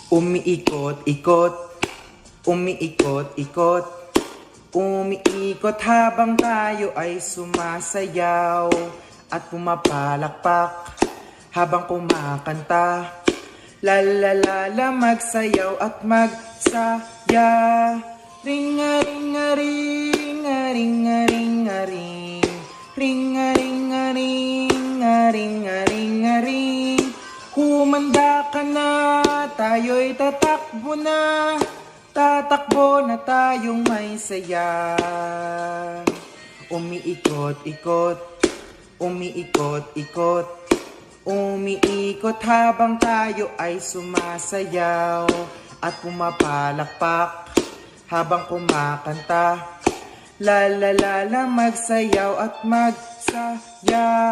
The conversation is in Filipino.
Umiikot-ikot, umiikot-ikot, umiikot habang tayo ay sumasayaw at pumapalakpak habang kumakanta. Lalalala, magsayaw at magsaya. Ringa-ringa-ring-a-ringa-ring-a-ring, ringa-ringa-ring-a-ring-a-ring-a-ring. Humanda ka na, tayo'y tatakbo na, tatakbo na tayong may saya. Umiikot-ikot, umiikot-ikot, umiikot habang tayo ay sumasayaw at pumapalakpak habang kumakanta. Lalalala, magsayaw at magsaya.